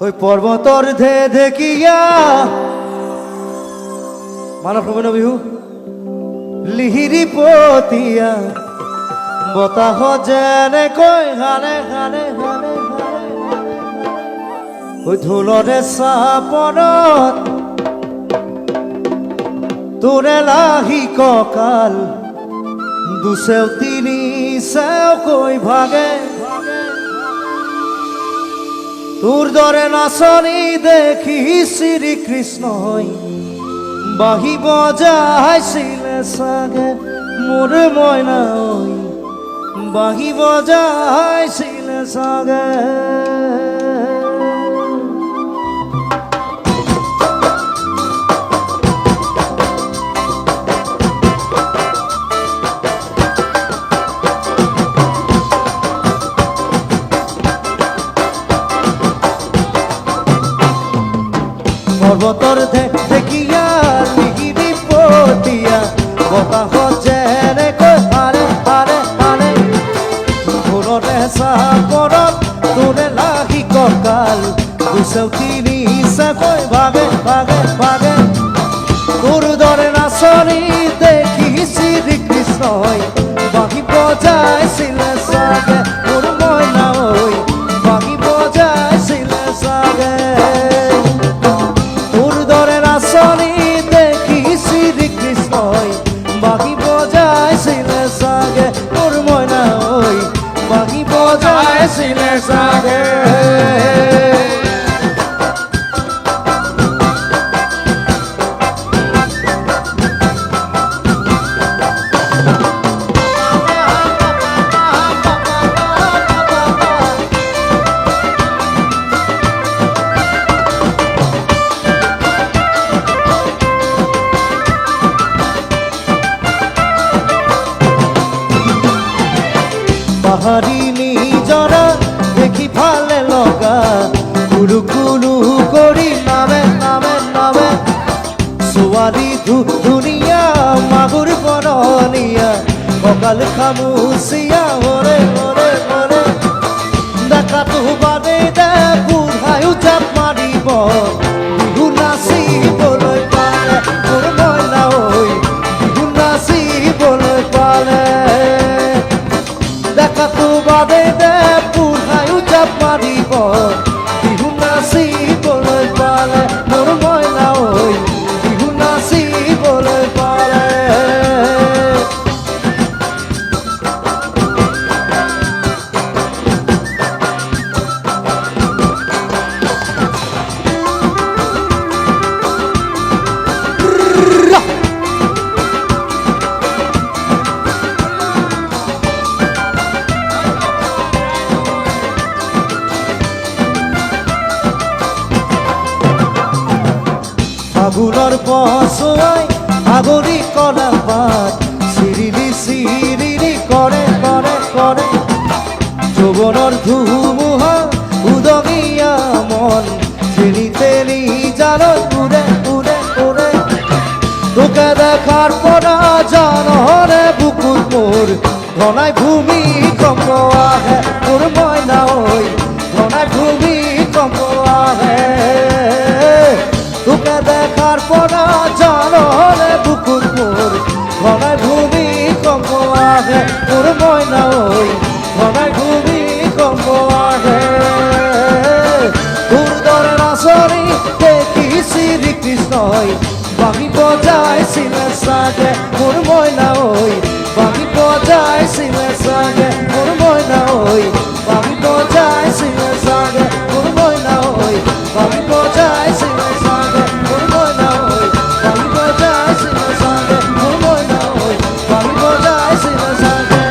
ওই পর্বতর ধে দেখিয়া মানব নবীন বিহু লিহিরি পতিয়া বতাহ যেনে কৈ হানে হানে হানে ওই ধুলৰে চাপনত তোৰে লাহি কঁকাল দুচেও তিনি চেও কৈ ভাগে তোর দরে নাচনি দেখি শ্রীকৃষ্ণই বাহি বজাইছিলে চাগে মোর মইনা ঐ বাহি বজাইছিলে চাগে পর্বতর দেখিয়া লিহিরি পতিয়া বতাহ যেনে কৈ হারে হারে হারে ভোৰৰে চাপৰত তোৰে লাহি কঁকাল দুচেও তিনি চেকৈ ভাগে ভাগে ভাগে তোৰ দৰে নাচনি দেখি শ্ৰীকৃষ্ণই বাঁহী বজাইছিলে চাগে মোৰ মইনা ঐ বাঁহী বজাইছিলে চাগে দেখি শ্রীকৃষ্ণই বাঁহী বজাইছিলে চাগে মোৰ মইনা ঐ বাঁহী বজাইছিলে চাগে পাহাড়ি নিজরা দেখি ভালে লগা কুলু কুলু করি নামে নামে নামে সোয়ারি ধুনিয়া মাগুর বননিয়া ককাল খামুচিয়া ওরে ওরে ওরে দেখা তো বাদে দে বুঢ়ায়ো জাপ মাৰিব বিহু নাচিবলৈ পালে মোৰ মইনা ঐ বিহু নাচিবলৈ পালে দেখা তো বাদে দে বুঢ়ায়ো জাপ মাৰিব বিহু নাচিবলৈ পালে মোৰ মইনা ঐ বিহু নাচিবলৈ পালে ফাগুনৰ পছুৱাই আগৰি কলা পাত চিৰিলি চিৰিলি কৰে কৰে কৰে যৌৱনৰ ধুমুহা উদঙীয়া মন চেনি তেনি জালত উৰে উৰে উৰে তোকে দেখাৰ পৰা জানৰে বুকুত মোৰ ঘনাই ভূমিকম্প আহে মোৰ মইনা ঐ ঘনাই ভূমিকম্প আহে তোকে দেখার পৰা জানরে বুকুত মোর ঘনাই ভূমিকম্প আহে মোর মইনা ঐ ঘনাই ভূমিকম্প আহে তোর দরে নাচনি দেখি শ্রীকৃষ্ণই বাঁহী বজাইছিলে চাগে মোর মইনা ঐ বাঁহী বজাইছিলে চাগে মোর মইনা ঐ বাঁহী বজাইছিলে চাগে মোর মইনা ঐ বাঁহী বজাইছিলে চাগে মোর মইনা ঐ বাঁহী বজাইছিলে চাগে মোর মইনা ঐ বাঁহী বজাইছিলে চাগে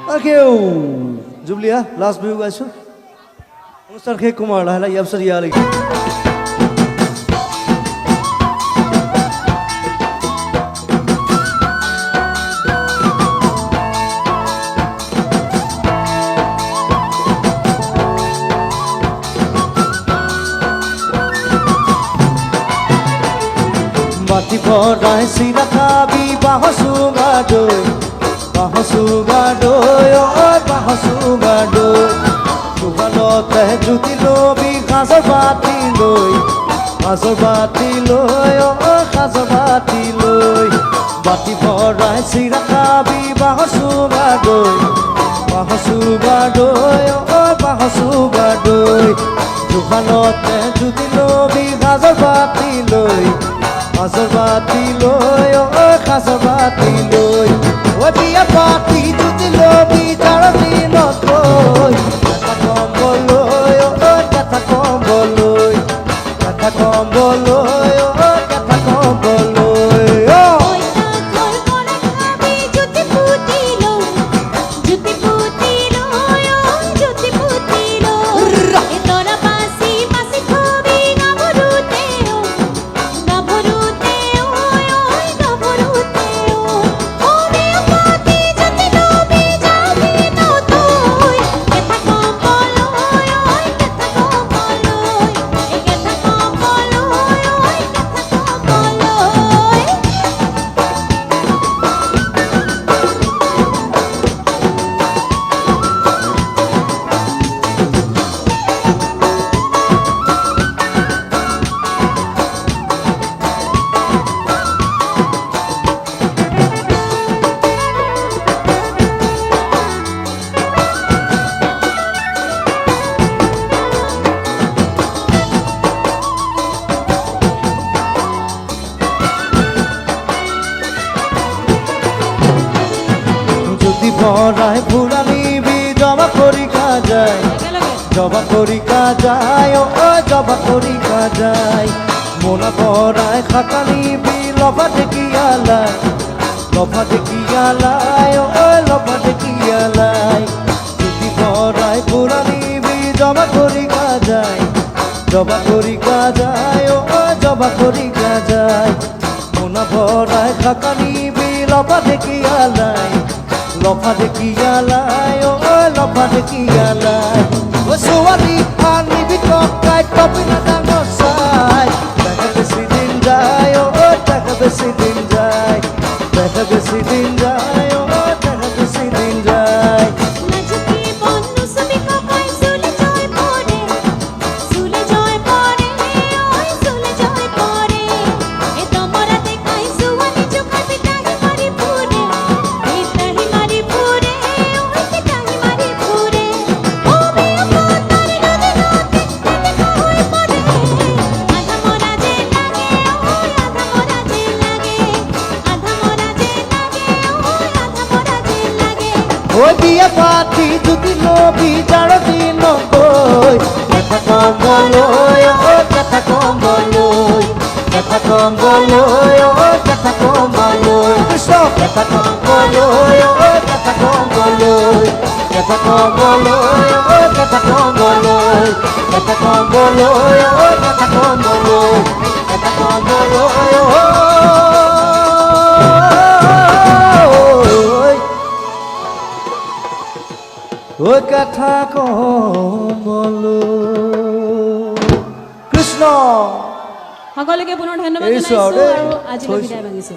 Thank you জুবলিয়া লাষ্ট বিহু গাইছো অনুষ্ঠান শেষ কুমাৰ লাহে লাহে ইয়াৰ পিছত ইয়ালৈকে বাতি ভৰাই চিৰা খাবি বাঁহ চুঙা দৈ বাঁহ চুঙা দৈ ঐ বাঁহ চুঙা দৈ জোখানতে জুতি লবি সাজৰ বাতি লৈ সাজৰ বাতি লৈ সাজৰ বাতি লৈ বাতি ভৰাই চিৰা খাবি বাঁহৰ চুঙা দৈ বাঁহৰ চুঙা দৈ বাঁহৰ চুঙা দৈ জোখানতে জুতি লবি সাজৰ বাতি লৈ সাজৰ বাতি লৈ সাজৰ বাতি লৈ বিয়া পাতি জুতি লবি যাৰ দিনত গৈ কথা কম্বলৈ কথা কম্বলৈ কথা কম্বলৈ কথা কম্বলৈ ভৰাই ফুৰানিবি জবা কৰি যায় জবা কৰি যায় জবা কৰি যায় মোনা ভৰাই খাকানিবি লফা ঢেকিয়ালাই লফা ঢেকিয়ালাই লফা ঢেকিয়ালাই জুতি ভৰাই ফুৰানিবি জবা কৰি যায় জবা কৰি যায় জবা কৰি যায় মোনা ভৰাই খাকানিবি লফা ঢেকিয়ালাই লফা দেখিয়ালাই লফা দেখিয়ালাই ছোৱালী আনিবি টকাই টপি না ডাঙৰ চাই দেখা বেছি দিন যায় দেখা বেছি দিন যায় দেখা বেছি দিন যায় দেখা বেছি দিন যায় বিয়া পাতি যদি লবি যাৰ দিন গৈ কথা কম্বলৈ কথা কম্বলৈ কথা কম্বলৈ কথা কম্বলৈ কৃষ্ণ কথা কম্বলৈ কথা কম্বলৈ কথা কম্বলৈ কথা কম্বলৈ কথা কম্বলৈ কথা কম্বলৈ কথা কম্বলৈ ঐ কথা কম্বলৈ কৃষ্ণ সকলোকে পুনৰ ধন্যবাদ জনাইছো আৰু আজিলৈ বিদায় মাগিছো।